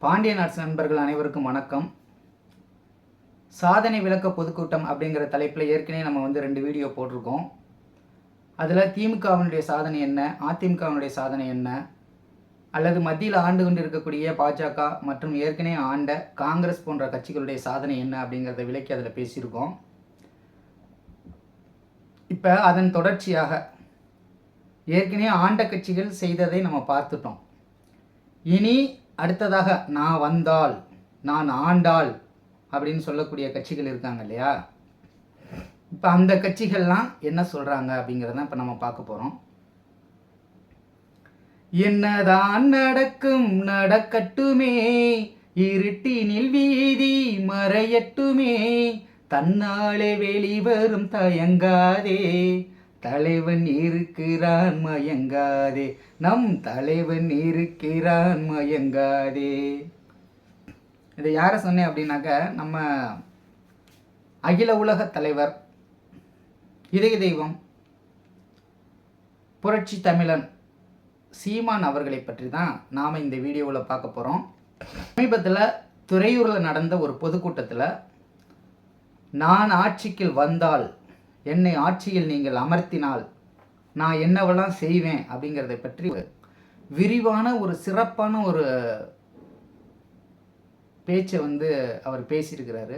Pandian arts நண்பர்கள் அனைவருக்கும் வணக்கம். சாதனை விளக்க பொதுக்கூட்டம் அப்படிங்கிற தலைப்பில் ஏற்கனவே நம்ம 2 வீடியோ போட்டிருக்கோம். அதில் திமுகவினுடைய சாதனை என்ன, அதிமுகவினுடைய சாதனை என்ன, அல்லது மத்தியில் ஆண்டு கொண்டு இருக்கக்கூடிய பாஜக மற்றும் ஏற்கனவே ஆண்ட காங்கிரஸ் போன்ற கட்சிகளுடைய சாதனை என்ன அப்படிங்கிறத விளக்கி அதில் பேசியிருக்கோம். இப்போ அதன் தொடர்ச்சியாக ஏற்கனவே ஆண்ட கட்சிகள் செய்ததை நம்ம பார்த்துட்டோம். இனி அடுத்ததாக நான் வந்தால், நான் ஆண்டாள் அப்படின்னு சொல்லக்கூடிய கட்சிகள் இருக்காங்க இல்லையா? இப்போ அந்த கட்சிகள்லாம் என்ன சொல்கிறாங்க அப்படிங்கிறத இப்போ நம்ம பார்க்க போகிறோம். என்னதான் நடக்கும் நடக்கட்டுமே, இருட்டினில் வீதி மறையட்டுமே, தன்னாலே வெளிவரும் தயங்காதே, தலைவன் இருக்கிறான் மயங்காதே, நம் தலைவன் இருக்கிறான் மயங்காதே. இதை யாரை சொன்னேன் அப்படின்னாக்க, நம்ம அகில உலக தலைவர், இதய தெய்வம், புரட்சி தமிழன் சீமான் அவர்களை பற்றி தான் நாம் இந்த வீடியோவில் பார்க்க போகிறோம். சமீபத்தில் துறையூரில் நடந்த ஒரு பொதுக்கூட்டத்தில், நான் ஆட்சிக்கு வந்தால், என்னை ஆட்சியில் நீங்கள் அமர்த்தினால் நான் என்னவெல்லாம் செய்வேன் அப்படிங்கிறதை பற்றி விரிவான ஒரு சிறப்பான ஒரு பேச்சை அவர் பேசியிருக்கிறாரு.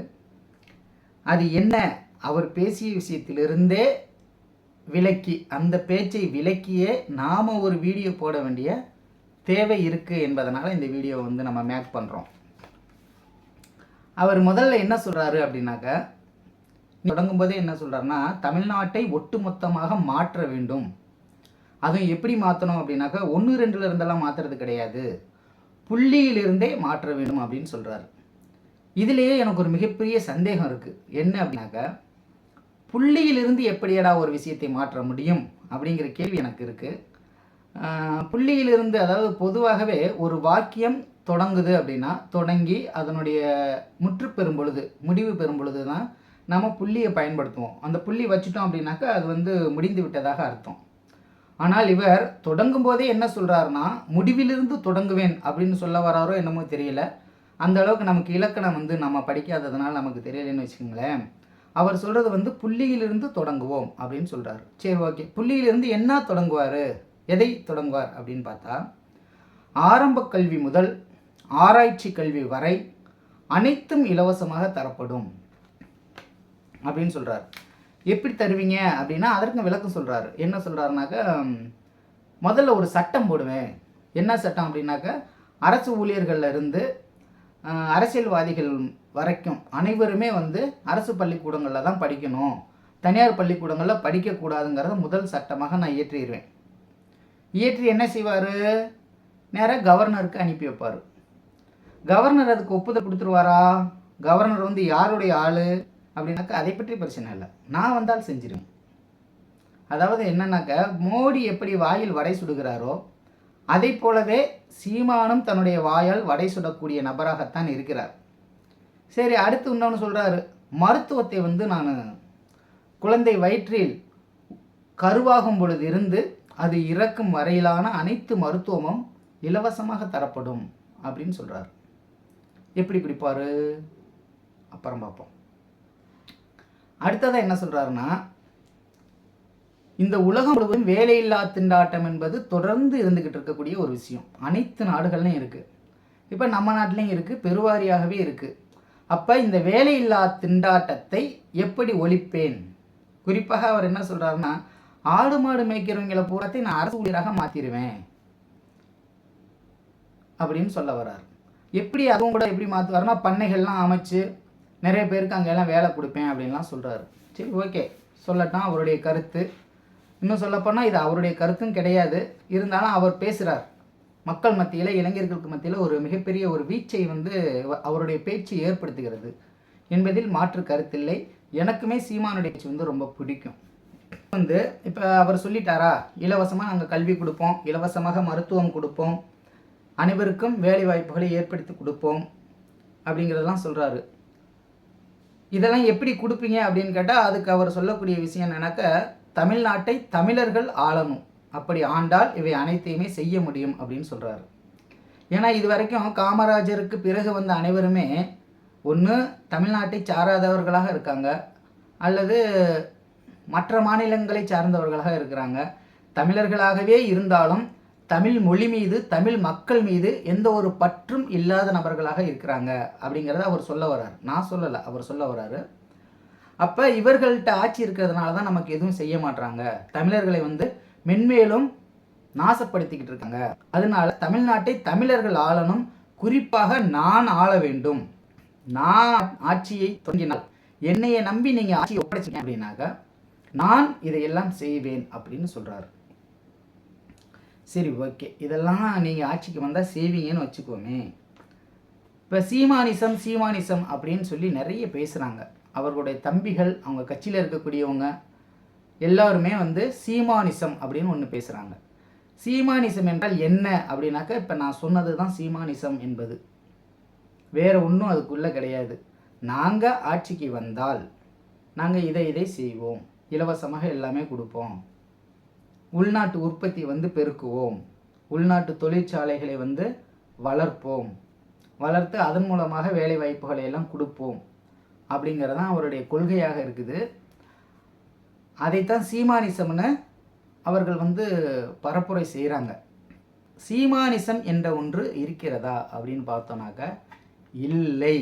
அது என்ன, அவர் பேசிய விஷயத்திலிருந்தே விளக்கி, அந்த பேச்சை விளக்கியே நாம் ஒரு வீடியோ போட வேண்டிய தேவை இருக்குது என்பதனால் இந்த வீடியோ நம்ம மேக் பண்ணுறோம். அவர் முதல்ல என்ன சொல்கிறாரு அப்படின்னாக்க, தொடங்கும் போதே என்ன சொல்கிறாருன்னா, தமிழ்நாட்டை ஒட்டுமொத்தமாக மாற்ற வேண்டும். அதுவும் எப்படி மாற்றணும் அப்படின்னாக்கா, 1-2 இருந்தெல்லாம் மாற்றுறது கிடையாது, புள்ளியிலிருந்தே மாற்ற வேண்டும் அப்படின்னு சொல்கிறாரு. இதிலேயே எனக்கு ஒரு மிகப்பெரிய சந்தேகம் இருக்குது. என்ன அப்படின்னாக்கா, புள்ளியிலிருந்து எப்படியடா ஒரு விஷயத்தை மாற்ற முடியும் அப்படிங்கிற கேள்வி எனக்கு இருக்குது. புள்ளியிலிருந்து, அதாவது பொதுவாகவே ஒரு வாக்கியம் தொடங்குது அப்படின்னா, தொடங்கி அதனுடைய முற்று பெறும் பொழுது, முடிவு பெறும் பொழுது தான் நம்ம புள்ளியை பயன்படுத்துவோம். அந்த புள்ளி வச்சுட்டோம் அப்படின்னாக்கா அது முடிந்து விட்டதாக அர்த்தம். ஆனால் இவர் தொடங்கும் போதே என்ன சொல்கிறாருன்னா, முடிவிலிருந்து தொடங்குவேன் அப்படின்னு சொல்ல வராரோ என்னமோ தெரியல. அந்த அளவுக்கு நமக்கு இலக்கணம் நம்ம படிக்காததுனால நமக்கு தெரியலன்னு வச்சுக்கோங்களேன். அவர் சொல்கிறது புள்ளியிலிருந்து தொடங்குவோம் அப்படின்னு சொல்கிறார். சரி, ஓகே, புள்ளியிலிருந்து என்ன தொடங்குவார், எதை தொடங்குவார் அப்படின்னு பார்த்தா, ஆரம்ப கல்வி முதல் ஆராய்ச்சி கல்வி வரை அனைத்தும் இலவசமாக தரப்படும் அப்படின்னு சொல்கிறார். எப்படி தருவீங்க அப்படின்னா அதற்கு விளக்கம் சொல்கிறாரு. என்ன சொல்கிறாருனாக்கா, முதல்ல ஒரு சட்டம் போடுவேன். என்ன சட்டம் அப்படின்னாக்கா, அரசு ஊழியர்களில் இருந்து அரசியல்வாதிகள் வரைக்கும் அனைவருமே அரசு பள்ளிக்கூடங்களில் தான் படிக்கணும், தனியார் பள்ளிக்கூடங்களில் படிக்கக்கூடாதுங்கிறத முதல் சட்டமாக நான் இயற்றிடுவேன். இயற்றி என்ன செய்வார், நேராக கவர்னருக்கு அனுப்பி வைப்பார். கவர்னர் அதுக்கு ஒப்புதல் கொடுத்துருவாரா? கவர்னர் யாருடைய ஆள் அப்படின்னாக்கா அதை பற்றி பிரச்சனை இல்லை, நான் வந்தால் செஞ்சிருவேன். அதாவது என்னன்னாக்கா, மோடி எப்படி வாயில் வடை சுடுகிறாரோ அதை போலவே சீமானும் தன்னுடைய வாயால் வடை சுடக்கூடிய நபராகத்தான் இருக்கிறார். சரி, அடுத்து இன்னொன்று சொல்கிறாரு, மருத்துவத்தை நான் குழந்தை வயிற்றில் கருவாகும் பொழுது இருந்து அது இறக்கும் வரையிலான அனைத்து மருத்துவமும் இலவசமாக தரப்படும் அப்படின்னு சொல்கிறார். எப்படி பிடிப்பார் அப்புறம் பார்ப்போம். அடுத்ததாக என்ன சொல்கிறாருன்னா, இந்த உலகம் முழுவதும் வேலையில்லா திண்டாட்டம் என்பது தொடர்ந்து இருந்துக்கிட்டு இருக்கக்கூடிய ஒரு விஷயம். அனைத்து நாடுகள்லையும் இருக்குது, இப்போ நம்ம நாட்டிலையும் இருக்குது, பெருவாரியாகவே இருக்குது. அப்போ இந்த வேலையில்லா திண்டாட்டத்தை எப்படி ஒழிப்பேன்? குறிப்பாக அவர் என்ன சொல்கிறாருன்னா, ஆடு மாடு மேய்க்கிறவங்களை பூராத்தையும் நான் அரசு ஊழியராக மாற்றிடுவேன் அப்படின்னு சொல்ல வர்றார். எப்படி அதுவும் கூட எப்படி மாற்றுவாருன்னா, பண்ணைகள்லாம் அமைச்சு நிறைய பேருக்கு அங்கெல்லாம் வேலை கொடுப்பேன் அப்படின்லாம் சொல்கிறாரு. சரி, ஓகே, சொல்லட்டான், அவருடைய கருத்து. இன்னும் சொல்லப்போனால் இது அவருடைய கருத்தும் கிடையாது, இருந்தாலும் அவர் பேசுகிறார். மக்கள் மத்தியில், இளைஞர்களுக்கு மத்தியில் ஒரு மிகப்பெரிய ஒரு வீச்சை அவருடைய பேச்சு ஏற்படுத்துகிறது என்பதில் மாற்று கருத்தில்லை. எனக்குமே சீமானுடைய பேச்சு ரொம்ப பிடிக்கும். இப்போ அவர் சொல்லிட்டாரா, இலவசமாக நாங்கள் கல்வி கொடுப்போம், இலவசமாக மருத்துவம் கொடுப்போம், அனைவருக்கும் வேலை வாய்ப்புகளை ஏற்படுத்தி கொடுப்போம் அப்படிங்கிறதெல்லாம் சொல்கிறாரு. இதெல்லாம் எப்படி கொடுப்பீங்க அப்படின்னு கேட்டால் அதுக்கு அவர் சொல்லக்கூடிய விஷயம் என்னன்னாக்கா, தமிழ்நாட்டை தமிழர்கள் ஆளணும், அப்படி ஆண்டால் இவை அனைத்தையுமே செய்ய முடியும் அப்படின்னு சொல்கிறாரு. ஏன்னா இது வரைக்கும் காமராஜருக்கு பிறகு வந்த அனைவருமே ஒன்று தமிழ்நாட்டை சாராதவர்களாக இருக்காங்க, அல்லது மற்ற மாநிலங்களை சார்ந்தவர்களாக இருக்கிறாங்க. தமிழர்களாகவே இருந்தாலும் தமிழ் மொழி மீது, தமிழ் மக்கள் மீது எந்த ஒரு பற்றும் இல்லாத நபர்களாக இருக்கிறாங்க அப்படிங்கிறத அவர் சொல்ல வர்றார். நான் சொல்லலை, அவர் சொல்ல வர்றாரு. அப்போ இவர்கள்ட்ட ஆட்சி இருக்கிறதுனால தான் நமக்கு எதுவும் செய்ய மாட்டாங்க, தமிழர்களை மென்மேலும் நாசப்படுத்திக்கிட்டு இருக்காங்க. அதனால தமிழ்நாட்டை தமிழர்கள் ஆளணும், குறிப்பாக நான் ஆள வேண்டும். நான் ஆட்சியை தொடங்கினால், என்னையை நம்பி நீங்கள் ஆட்சியை ஒப்படைச்சிங்க அப்படின்னாக்க நான் இதையெல்லாம் செய்வேன் அப்படின்னு சொல்கிறாரு. சரி, ஓகே, இதெல்லாம் நீங்கள் ஆட்சிக்கு வந்தால் செய்வீங்கன்னு வச்சுக்கோமே. இப்போ சீமானிசம் அப்படின்னு சொல்லி நிறைய பேசுகிறாங்க. அவர்களுடைய தம்பிகள், அவங்க கட்சியில் இருக்கக்கூடியவங்க எல்லாருமே சீமானிசம் அப்படின்னு ஒன்று பேசுகிறாங்க. சீமானிசம் என்றால் என்ன அப்படின்னாக்கா, இப்போ நான் சொன்னது தான் சீமானிசம் என்பது, வேறு ஒன்றும் அதுக்குள்ளே கிடையாது. நாங்கள் ஆட்சிக்கு வந்தால் நாங்கள் இதை செய்வோம், இலவசமாக எல்லாமே கொடுப்போம், உள்நாட்டு உற்பத்தி பெருக்குவோம், உள்நாட்டு தொழிற்சாலைகளை வளர்ப்போம், வளர்த்து அதன் மூலமாக வேலை வாய்ப்புகளை எல்லாம் கொடுப்போம் அப்படிங்கிறதான் அவருடைய கொள்கையாக இருக்குது. அதைத்தான் சீமானிசம்னு அவர்கள் பரப்புரை செய்கிறாங்க. சீமானிசம் என்ற ஒன்று இருக்கிறதா அப்படின்னு பார்த்தோன்னாக்க இல்லை.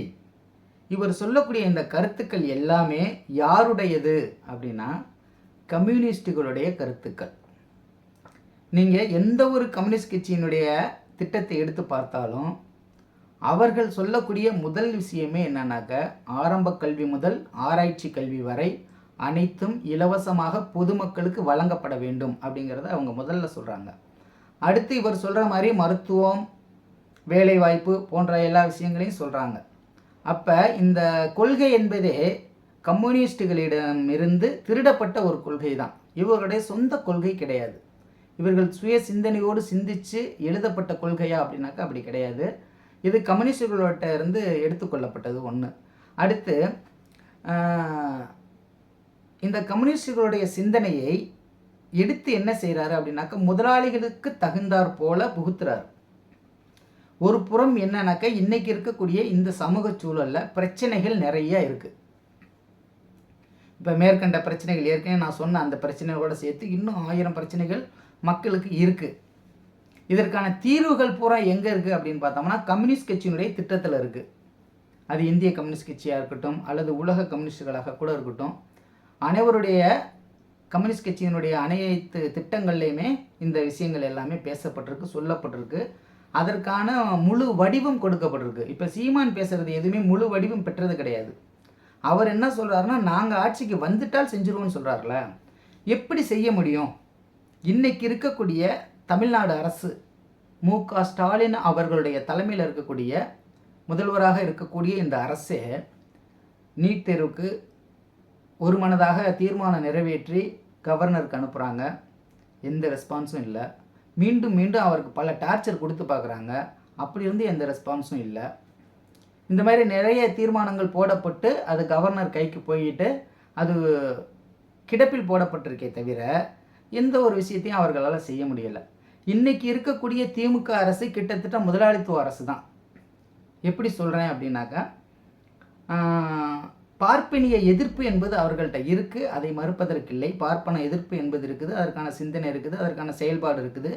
இவர் சொல்லக்கூடிய இந்த கருத்துக்கள் எல்லாமே யாருடையது அப்படின்னா கம்யூனிஸ்டுகளுடைய கருத்துக்கள். நீங்கள் எந்த ஒரு கம்யூனிஸ்ட் கட்சியினுடைய திட்டத்தை எடுத்து பார்த்தாலும் அவர்கள் சொல்லக்கூடிய முதல் விஷயமே என்னன்னாக்க, ஆரம்ப கல்வி முதல் ஆராய்ச்சி கல்வி வரை அனைத்தும் இலவசமாக பொதுமக்களுக்கு வழங்கப்பட வேண்டும் அப்படிங்கிறத அவங்க முதல்ல சொல்கிறாங்க. அடுத்து இவர் சொல்கிற மாதிரி மருத்துவம், வேலைவாய்ப்பு போன்ற எல்லா விஷயங்களையும் சொல்கிறாங்க. அப்போ இந்த கொள்கை என்பதே கம்யூனிஸ்டுகளிடமிருந்து திருடப்பட்ட ஒரு கொள்கை தான், இவர்களுடைய சொந்த கொள்கை கிடையாது. இவர்கள் சுய சிந்தனையோடு சிந்தித்து எழுதப்பட்ட கொள்கையா அப்படின்னாக்கா அப்படி கிடையாது. இது கம்யூனிஸ்டுகளோட இருந்து எடுத்துக்கொள்ளப்பட்டது ஒன்று. அடுத்து இந்த கம்யூனிஸ்டுகளுடைய சிந்தனையை எடுத்து என்ன செய்கிறாரு அப்படின்னாக்கா, முதலாளிகளுக்கு தகுந்தாற் போல புகுத்துறாரு. ஒரு புறம் என்னன்னாக்கா, இன்னைக்கு இருக்கக்கூடிய இந்த சமூக சூழலில் பிரச்சனைகள் நிறைய இருக்குது. இப்போ மேற்கண்ட பிரச்சனைகள் ஏற்கனவே நான் சொன்ன அந்த பிரச்சனைகளோடு சேர்த்து இன்னும் 1000 பிரச்சனைகள் மக்களுக்கு இருக்குது. இதற்கான தீர்வுகள் பூரா எங்கே இருக்குது அப்படின்னு பார்த்தோம்னா கம்யூனிஸ்ட் கட்சியினுடைய திட்டத்தில் இருக்குது. அது இந்திய கம்யூனிஸ்ட் கட்சியாக இருக்கட்டும், அல்லது உலக கம்யூனிஸ்டுகளாக கூட இருக்கட்டும், அனைவருடைய கம்யூனிஸ்ட் கட்சியினுடைய அனைத்து திட்டங்கள்லையுமே இந்த விஷயங்கள் எல்லாமே பேசப்பட்டிருக்கு, சொல்லப்பட்டிருக்கு. அதற்கான முழு வடிவம் கொடுக்கப்பட்டிருக்கு. இப்போ சீமான் பேசுகிறது எதுவுமே முழு வடிவம் பெற்றது கிடையாது. அவர் என்ன சொல்கிறாருன்னா, நாங்கள் ஆட்சிக்கு வந்துட்டால் செஞ்சுருவோம்னு சொல்கிறார்ல. எப்படி செய்ய முடியும்? இன்னைக்கு இருக்கக்கூடிய தமிழ்நாடு அரசு, மு.க. ஸ்டாலின் அவர்களுடைய தலைமையில் இருக்கக்கூடிய முதல்வராக இருக்கக்கூடிய இந்த அரசே நீட் தேர்வுக்கு ஒரு மனதாக தீர்மானம் நிறைவேற்றி கவர்னருக்கு அனுப்புகிறாங்க. எந்த ரெஸ்பான்ஸும் இல்லை. மீண்டும் மீண்டும் அவருக்கு பல டார்ச்சர் கொடுத்து பார்க்குறாங்க. அப்படி இருந்து எந்த ரெஸ்பான்ஸும் இல்லை. இந்த மாதிரி நிறைய தீர்மானங்கள் போடப்பட்டு அது கவர்னர் கைக்கு போயிட்டு அது கிடப்பில் போடப்பட்டிருக்கே தவிர எந்த ஒரு விஷயத்தையும் அவர்களால் செய்ய முடியலை. இன்றைக்கி இருக்கக்கூடிய திமுக அரசு கிட்டத்தட்ட முதலாளித்துவ அரசு தான். எப்படி சொல்கிறேன் அப்படின்னாக்கா, பார்ப்பனிய எதிர்ப்பு என்பது அவர்கள்ட்ட இருக்குது, அதை மறுப்பதற்கில்லை. பார்ப்பன எதிர்ப்பு என்பது இருக்குது, அதற்கான சிந்தனை இருக்குது, அதற்கான செயல்பாடு இருக்குது,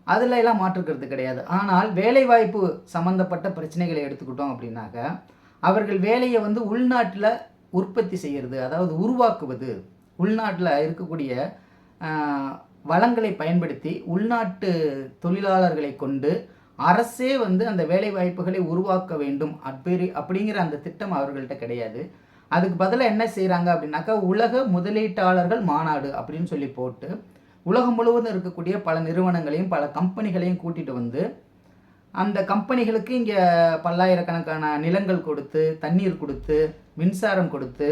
அதில் எல்லாம் மாற்றுக்கிறது கிடையாது. ஆனால் வேலைவாய்ப்பு சம்மந்தப்பட்ட பிரச்சனைகளை எடுத்துக்கிட்டோம் அப்படின்னாக்கா, அவர்கள் வேலையை உள்நாட்டில் உற்பத்தி செய்கிறது, அதாவது உருவாக்குவது, உள்நாட்டில் இருக்கக்கூடிய வளங்களை பயன்படுத்தி உள்நாட்டு தொழிலாளர்களை கொண்டு அரசே அந்த வேலை வாய்ப்புகளை உருவாக்க வேண்டும் அப்படிங்கிற அந்த திட்டம் அவர்கள்ட்ட கிடையாது. அதுக்கு பதிலாக என்ன செய்கிறாங்க அப்படின்னாக்கா, உலக முதலீட்டாளர்கள் மாநாடு அப்படின்னு சொல்லி போட்டு உலகம் முழுவதும் இருக்கக்கூடிய பல நிறுவனங்களையும் பல கம்பெனிகளையும் கூட்டிகிட்டு அந்த கம்பெனிகளுக்கு இங்கே பல்லாயிரக்கணக்கான நிலங்கள் கொடுத்து, தண்ணீர் கொடுத்து, மின்சாரம் கொடுத்து,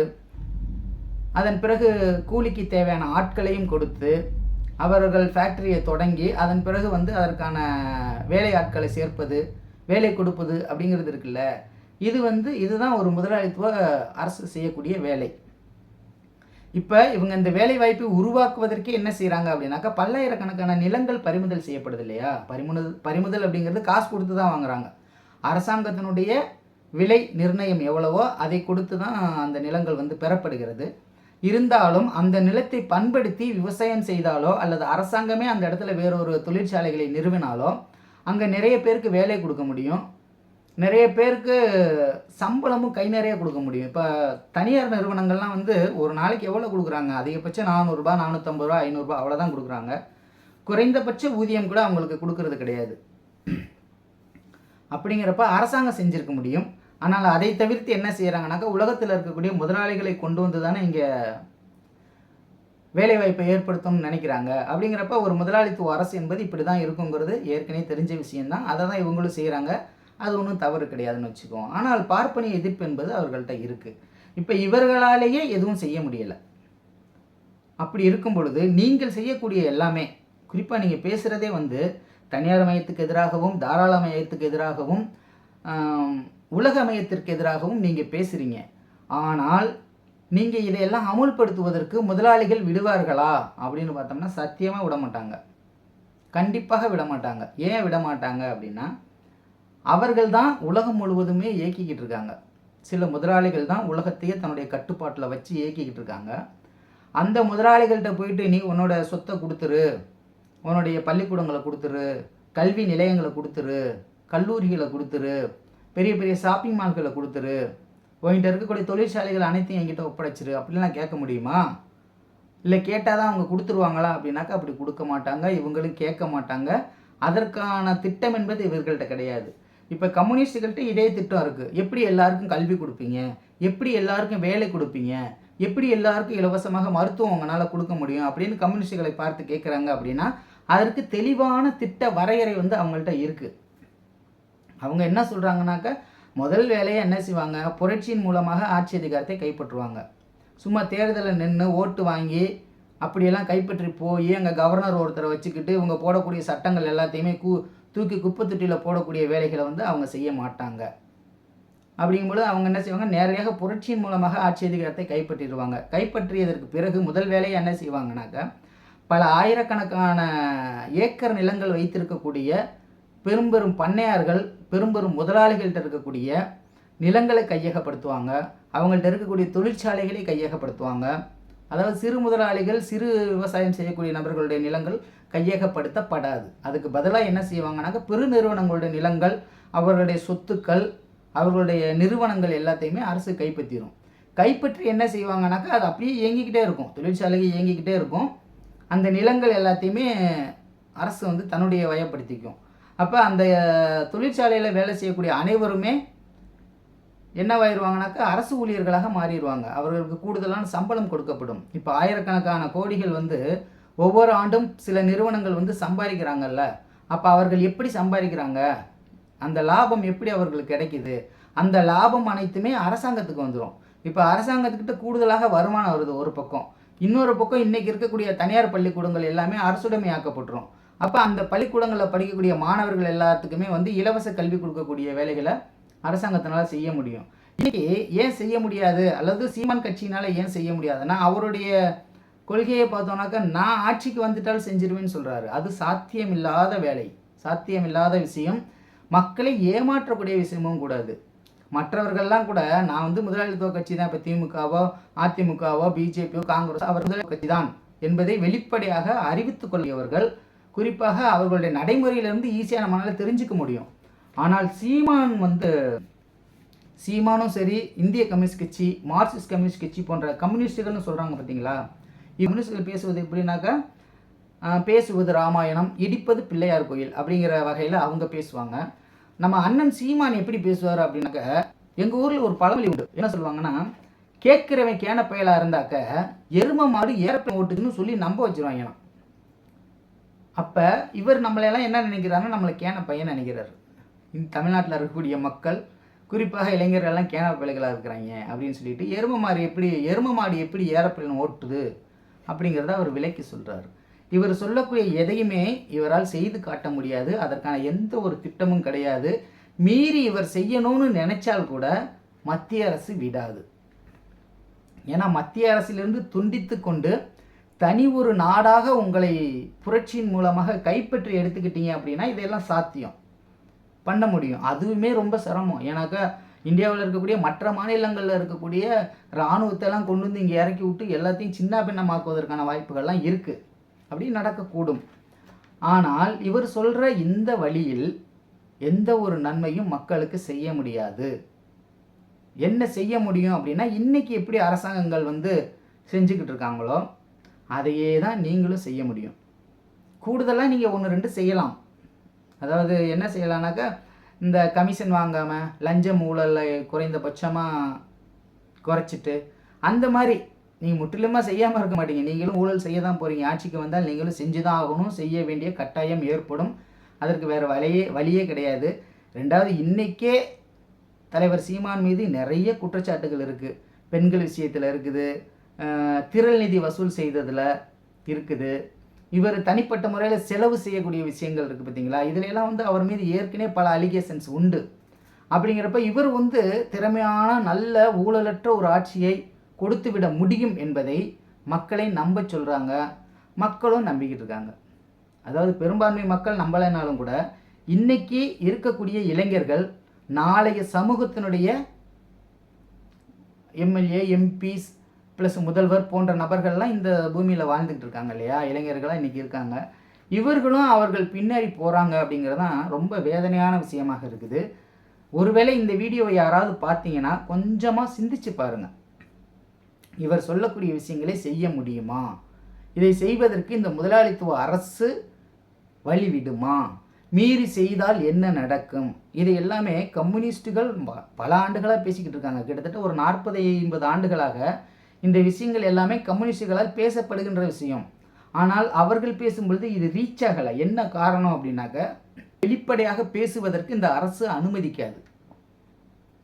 அதன் பிறகு கூலிக்கு தேவையான ஆட்களையும் கொடுத்து அவர்கள் ஃபேக்டரியை தொடங்கி அதன் பிறகு அதற்கான வேலை ஆட்களை சேர்ப்பது, வேலை கொடுப்பது அப்படிங்கிறது இருக்குல்ல. இது இதுதான் ஒரு முதலாளித்துவ அரசு செய்யக்கூடிய வேலை. இப்போ இவங்க இந்த வேலைவாய்ப்பை உருவாக்குவதற்கு என்ன செய்கிறாங்க அப்படின்னாக்கா, பல்லாயிரக்கணக்கான நிலங்கள் பறிமுதல் செய்யப்படுது இல்லையா? பறிமுதல் அப்படிங்கிறது காசு கொடுத்து தான் வாங்குறாங்க. அரசாங்கத்தினுடைய விலை நிர்ணயம் எவ்வளவோ அதை கொடுத்து தான் அந்த நிலங்கள் வந்து பெறப்படுகிறது. இருந்தாலும் அந்த நிலத்தை பண்படுத்தி விவசாயம் செய்தாலோ அல்லது அரசாங்கமே அந்த இடத்துல வேறொரு தொழிற்சாலைகளை நிறுவினாலோ அங்கே நிறைய பேருக்கு வேலை கொடுக்க முடியும். நிறைய பேருக்கு சம்பளமும் கை நிறைய கொடுக்க முடியும். இப்போ தனியார் நிறுவனங்கள்லாம் வந்து ஒரு நாளைக்கு எவ்வளோ கொடுக்குறாங்க? அதிகபட்சம் 400 ரூபாய், 450 ரூபா, 500 ரூபாய் அவ்வளோதான் கொடுக்குறாங்க. குறைந்தபட்ச ஊதியம் கூட அவங்களுக்கு கொடுக்கறது கிடையாது. அப்படிங்கிறப்ப அரசாங்கம் செஞ்சுருக்க முடியும். ஆனால் அதை தவிர்த்து என்ன செய்கிறாங்கனாக்கா, உலகத்தில் இருக்கக்கூடிய முதலாளிகளை கொண்டு வந்து தானே இங்கே வேலைவாய்ப்பை ஏற்படுத்தணும்னு நினைக்கிறாங்க. அப்படிங்கிறப்ப ஒரு முதலாளித்துவ அரசு என்பது இப்படி தான் இருக்குங்கிறது ஏற்கனவே தெரிஞ்ச விஷயம்தான். அதை தான் இவங்களும் செய்கிறாங்க. அது ஒன்றும் தவறு கிடையாதுன்னு வச்சுக்குவோம். ஆனால் பார்ப்பனிய எதிர்ப்பு என்பது அவர்கள்ட்ட இருக்குது. இப்போ இவர்களாலேயே எதுவும் செய்ய முடியலை. அப்படி இருக்கும் பொழுது நீங்கள் செய்யக்கூடிய எல்லாமே, குறிப்பாக நீங்கள் பேசுகிறதே வந்து தனியார் மயத்துக்கு எதிராகவும் தாராள மயத்துக்கு எதிராகவும் உலக மயத்திற்கு எதிராகவும் நீங்கள் பேசுகிறீங்க. ஆனால் நீங்கள் இதையெல்லாம் அமுல்படுத்துவதற்கு முதலாளிகள் விடுவார்களா அப்படின்னு பார்த்தோம்னா சத்தியமாக விட மாட்டாங்க. கண்டிப்பாக விட மாட்டாங்க. ஏன் விட மாட்டாங்க அப்படின்னா, அவர்கள் தான் உலகம் முழுவதுமே இயக்கிக்கிட்டு இருக்காங்க. சில முதலாளிகள் தான் உலகத்தையே தன்னுடைய கட்டுப்பாட்டில் வச்சு இயக்கிக்கிட்டு இருக்காங்க. அந்த முதலாளிகள்கிட்ட போயிட்டு நீ உன்னோட சொத்தை கொடுத்துரு, உன்னுடைய பள்ளிக்கூடங்களை கொடுத்துரு, கல்வி நிலையங்களை கொடுத்துரு, கல்லூரிகளை கொடுத்துரு, பெரிய பெரிய ஷாப்பிங் மால்களை கொடுத்துரு, உங்கள்கிட்ட இருக்கக்கூடிய தொழிற்சாலைகள் அனைத்தையும் என்கிட்ட ஒப்படைச்சிரு அப்படிலாம் கேட்க முடியுமா? இல்லை கேட்டால் தான் அவங்க கொடுத்துருவாங்களா அப்படின்னாக்கா அப்படி கொடுக்க மாட்டாங்க. இவங்களும் கேட்க மாட்டாங்க. அதற்கான திட்டம் என்பது இவர்கள்ட்ட கிடையாது. இப்போ கம்யூனிஸ்டுகள்கிட்ட இதே திட்டம் இருக்குது. எப்படி எல்லாருக்கும் கல்வி கொடுப்பீங்க, எப்படி எல்லாருக்கும் வேலை கொடுப்பீங்க, எப்படி எல்லாருக்கும் இலவசமாக மருத்துவம் உங்களால் கொடுக்க முடியும் அப்படின்னு கம்யூனிஸ்டுகளை பார்த்து கேட்குறாங்க. அப்படின்னா அதற்கு தெளிவான திட்ட வரையறை வந்து அவங்கள்ட்ட இருக்குது. அவங்க என்ன சொல்கிறாங்கனாக்கா, முதல் வேலையை என்ன செய்வாங்க, புரட்சியின் மூலமாக ஆட்சி அதிகாரத்தை கைப்பற்றுவாங்க. சும்மா தேர்தலில் நின்று ஓட்டு வாங்கி அப்படியெல்லாம் கைப்பற்றி போய் அங்கே கவர்னர் ஒருத்தரை வச்சுக்கிட்டு இவங்க போடக்கூடிய சட்டங்கள் எல்லாத்தையுமே தூக்கி குப்பை தொட்டியில் போடக்கூடிய வேலைகளை வந்து அவங்க செய்ய மாட்டாங்க. அப்படிங்கும்போது அவங்க என்ன செய்வாங்க, நேரடியாக புரட்சியின் மூலமாக ஆட்சி அதிகாரத்தை கைப்பற்றிடுவாங்க. கைப்பற்றியதற்கு பிறகு முதல் வேலையை என்ன செய்வாங்கனாக்கா, பல ஆயிரக்கணக்கான ஏக்கர் நிலங்கள் வைத்திருக்கக்கூடிய பெரும்பெரும் பண்ணையார்கள், பெரும்பெரும் முதலாளிகள்கிட்ட இருக்கக்கூடிய நிலங்களை கையகப்படுத்துவாங்க. அவங்கள்ட்ட இருக்கக்கூடிய தொழிற்சாலைகளை கையகப்படுத்துவாங்க. அதாவது சிறு முதலாளிகள், சிறு விவசாயம் செய்யக்கூடிய நபர்களுடைய நிலங்கள் கையகப்படுத்தப்படாது. அதுக்கு பதிலாக என்ன செய்வாங்கனாக்கா, பெருநிறுவனங்களுடைய நிலங்கள், அவர்களுடைய சொத்துக்கள், அவர்களுடைய நிறுவனங்கள் எல்லாத்தையுமே அரசு கைப்பற்றிடும். கைப்பற்றி என்ன செய்வாங்கனாக்கா, அது அப்படியே இயங்கிக்கிட்டே இருக்கும். தொழிற்சாலைகள் இயங்கிக்கிட்டே இருக்கும். அந்த நிலங்கள் எல்லாத்தையுமே அரசு வந்து தன்னுடைய வயப்படுத்திக்கும். அப்போ அந்த தொழிற்சாலையில் வேலை செய்யக்கூடிய அனைவருமே என்னவாயிருவாங்கனாக்கா, அரசு ஊழியர்களாக மாறிடுவாங்க. அவர்களுக்கு கூடுதலான சம்பளம் கொடுக்கப்படும். இப்போ ஆயிரக்கணக்கான கோடிகள் வந்து ஒவ்வொரு ஆண்டும் சில நிறுவனங்கள் வந்து சம்பாதிக்கிறாங்கல்ல, அப்போ அவர்கள் எப்படி சம்பாதிக்கிறாங்க, அந்த லாபம் எப்படி அவர்களுக்கு கிடைக்குது, அந்த லாபம் அனைத்துமே அரசாங்கத்துக்கு வந்துடும். இப்போ அரசாங்கத்துக்கிட்ட கூடுதலாக வருமானம் வருது ஒரு பக்கம். இன்னொரு பக்கம் இன்றைக்கி இருக்கக்கூடிய தனியார் பள்ளிக்கூடங்கள் எல்லாமே அரசுடைமையாக்கப்பட்டுரும். அப்போ அந்த பள்ளிக்கூடங்களில் படிக்கக்கூடிய மாணவர்கள் எல்லாத்துக்குமே வந்து இலவச கல்வி கொடுக்கக்கூடிய வேலைகளை அரசாங்கத்தினால் செய்ய முடியும். இன்றைக்கி ஏன் செய்ய முடியாது, அல்லது சீமான் கட்சியினால் ஏன் செய்ய முடியாதுன்னா, அவருடைய கொள்கையை பார்த்தோன்னாக்கா நான் ஆட்சிக்கு வந்துட்டால் செஞ்சிருவேன்னு சொல்கிறாரு. அது சாத்தியமில்லாத வேலை, சாத்தியமில்லாத விஷயம், மக்களை ஏமாற்றக்கூடிய விஷயமும் கூடாது. மற்றவர்கள்லாம் கூட நான் வந்து முதலாளித்துவ கட்சி தான், இப்போ திமுகவோ அதிமுகவோ பிஜேபியோ காங்கிரஸோ அவர் முதலாளித்துவ கட்சி தான் என்பதை வெளிப்படையாக அறிவித்து கொள்ளியவர்கள். குறிப்பாக அவர்களுடைய நடைமுறையிலிருந்து ஈஸியாக நம்மளால் தெரிஞ்சுக்க முடியும். ஆனால் சீமானும் சரி, இந்திய கம்யூனிஸ்ட் கட்சி, மார்க்சிஸ்ட் கம்யூனிஸ்ட் கட்சி போன்ற கம்யூனிஸ்டுகள்னு சொல்கிறாங்க பார்த்தீங்களா, கம்யூனிஸ்டுகள் பேசுவது எப்படின்னாக்கா, பேசுவது ராமாயணம், இடிப்பது பிள்ளையார் கோயில் அப்படிங்கிற வகையில் அவங்க பேசுவாங்க. நம்ம அண்ணன் சீமான் எப்படி பேசுவார் அப்படின்னாக்க, எங்கள் ஊரில் ஒரு பழமொழி உண்டு. என்ன சொல்லுவாங்கன்னா, கேட்குறவன் கேன பயலாக இருந்தாக்க எரும மாடு ஏறப்பன் ஓட்டுதுன்னு சொல்லி நம்ப வச்சுருவாங்க. அப்போ இவர் நம்மளையெல்லாம் என்ன நினைக்கிறாருன்னா, நம்மளை கேன பையன் நினைக்கிறார். தமிழ்நாட்டில் இருக்கக்கூடிய மக்கள், குறிப்பாக இளைஞர்கள்லாம் கேன பிள்ளைகளாக இருக்கிறாங்க அப்படின்னு சொல்லிட்டு எரும மாடு எப்படி ஏறப்பன் ஓட்டுது அப்படிங்கிறத அவர் விலைக்கு சொல்கிறார். இவர் சொல்லக்கூடிய எதையுமே இவரால் செய்து காட்ட முடியாது. அதற்கான எந்த ஒரு திட்டமும் கிடையாது. மீறி இவர் செய்யணும்னு நினைச்சால் கூட மத்திய அரசு விடாது. ஏன்னா மத்திய அரசிலிருந்து துண்டித்து கொண்டு தனி ஒரு நாடாக உங்களை புரட்சியின் மூலமாக கைப்பற்றி எடுத்துக்கிட்டீங்க அப்படின்னா இதெல்லாம் சாத்தியம் பண்ண முடியும். அதுவுமே ரொம்ப சிரமம். ஏன்னாக்கா இந்தியாவில் இருக்கக்கூடிய மற்ற மாநிலங்களில் இருக்கக்கூடிய இராணுவத்தெல்லாம் கொண்டு வந்து இங்கே இறக்கி விட்டு எல்லாத்தையும் சின்ன பின்னமாக்குவதற்கான வாய்ப்புகள்லாம் இருக்குது. அப்படி நடக்கக்கூடும். ஆனால் இவர் சொல்கிற இந்த வழியில் எந்த ஒரு நன்மையும் மக்களுக்கு செய்ய முடியாது. என்ன செய்ய முடியும் அப்படின்னா, இன்றைக்கி எப்படி அரசாங்கங்கள் வந்து செஞ்சுக்கிட்டு இருக்காங்களோ அதையே தான் நீங்களும் செய்ய முடியும். கூடுதலாக நீங்கள் 1-2 செய்யலாம். அதாவது என்ன செய்யலாம்னாக்கா, இந்த கமிஷன் வாங்காமல் லஞ்சம் ஊழலை குறைந்தபட்சமாக குறைச்சிட்டு அந்த மாதிரி நீங்கள் முற்றிலுமாக செய்யாமல் இருக்க மாட்டீங்க. நீங்களும் ஊழல் செய்ய தான் போகிறீங்க. ஆட்சிக்கு வந்தால் நீங்களும் செஞ்சு தான் ஆகணும். செய்ய வேண்டிய கட்டாயம் ஏற்படும். அதற்கு வேறு வழியே கிடையாது. ரெண்டாவது, இன்றைக்கே தலைவர் சீமான் மீது நிறைய குற்றச்சாட்டுகள் இருக்குது. பெண்கள் விஷயத்தில் இருக்குது, திரள் நிதி வசூல் செய்ததில் இருக்குது, இவர் தனிப்பட்ட முறையில் செலவு செய்யக்கூடிய விஷயங்கள் இருக்குது பார்த்தீங்களா. இதிலெல்லாம் வந்து அவர் மீது ஏற்கனவே பல அலிகேஷன்ஸ் உண்டு. அப்படிங்கிறப்ப இவர் வந்து திறமையான நல்ல ஊழலற்ற ஒரு ஆட்சியை கொடுத்து விட முடியும் என்பதை மக்களை நம்ப சொல்கிறாங்க. மக்களும் நம்பிக்கிட்டு இருக்காங்க. அதாவது பெரும்பான்மை மக்கள் நம்பலைனாலும் கூட இன்றைக்கி இருக்கக்கூடிய இளைஞர்கள் நாளைய சமூகத்தினுடைய எம்எல்ஏ, எம்பிஸ் ப்ளஸ் முதல்வர் போன்ற நபர்கள்லாம் இந்த பூமியில் வாழ்ந்துக்கிட்டு இருக்காங்க இல்லையா. இளைஞர்களாக இன்றைக்கி இருக்காங்க. இவர்களும் அவர்கள் பின்னாடி போகிறாங்க அப்படிங்கிறது தான் ரொம்ப வேதனையான விஷயமாக இருக்குது. ஒருவேளை இந்த வீடியோவை யாராவது பார்த்தீங்கன்னா கொஞ்சமாக சிந்திச்சு பாருங்கள். இவர் சொல்லக்கூடிய விஷயங்களை செய்ய முடியுமா? இதை செய்வதற்கு இந்த முதலாளித்துவ அரசு வழிவிடுமா? மீறி செய்தால் என்ன நடக்கும்? இது எல்லாமே கம்யூனிஸ்டுகள் பல ஆண்டுகளாக பேசிக்கிட்டு இருக்காங்க. கிட்டத்தட்ட ஒரு 40-50 ஆண்டுகளாக இந்த விஷயங்கள் எல்லாமே கம்யூனிஸ்டுகளால் பேசப்படுகின்ற விஷயம். ஆனால் அவர்கள் பேசும்பொழுது இது ரீச் ஆகலை. என்ன காரணம் அப்படின்னாக்க, வெளிப்படையாக பேசுவதற்கு இந்த அரசு அனுமதிக்காது.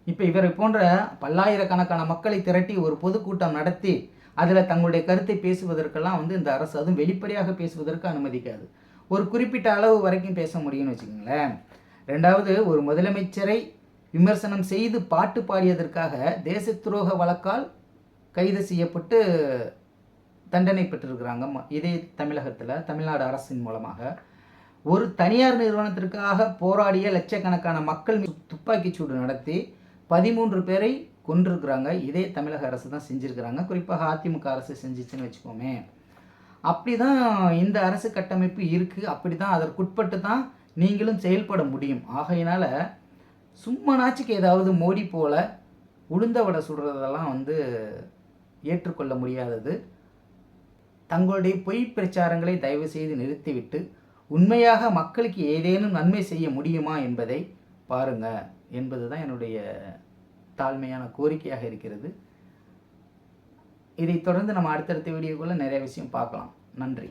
இப்போ இவரை போன்ற பல்லாயிரக்கணக்கான மக்களை திரட்டி ஒரு பொதுக்கூட்டம் நடத்தி அதில் தங்களுடைய கருத்தை பேசுவதற்கெல்லாம் வந்து இந்த அரசு அதுவும் வெளிப்படையாக பேசுவதற்கு அனுமதிக்காது. ஒரு குறிப்பிட்ட அளவு வரைக்கும் பேச முடியும்னு வச்சுக்கோங்களேன். ரெண்டாவது, ஒரு முதலமைச்சரை விமர்சனம் செய்து பாட்டு பாடியதற்காக தேச துரோக வழக்கால் கைது செய்யப்பட்டு தண்டனை பெற்றிருக்கிறாங்க. இதே தமிழகத்தில் தமிழ்நாடு அரசின் மூலமாக ஒரு தனியார் நிறுவனத்திற்காக போராடிய லட்சக்கணக்கான மக்கள் துப்பாக்கிச்சூடு நடத்தி 13 பேரை கொண்டிருக்கிறாங்க. இதே தமிழக அரசு தான் செஞ்சுருக்கிறாங்க. குறிப்பாக அதிமுக அரசு செஞ்சிச்சுன்னு வச்சுக்கோமே. அப்படி தான் இந்த அரசு கட்டமைப்பு இருக்குது. அப்படி தான் அதற்குட்பட்டு தான் நீங்களும் செயல்பட முடியும். ஆகையினால் சும்மானாச்சுக்கு ஏதாவது மோடி போல் உளுந்த வடை சுடுறதெல்லாம் வந்து ஏற்றுக்கொள்ள முடியாதது. தங்களுடைய பொய் பிரச்சாரங்களை தயவு செய்து நிறுத்திவிட்டு உண்மையாக மக்களுக்கு ஏதேனும் நன்மை செய்ய முடியுமா என்பதை பாருங்க என்பது தான் என்னுடைய தாழ்மையான கோரிக்கையாக இருக்கிறது. இதை தொடர்ந்து நம்ம அடுத்தடுத்த வீடியோக்குள்ளே நிறைய விஷயம் பார்க்கலாம். நன்றி.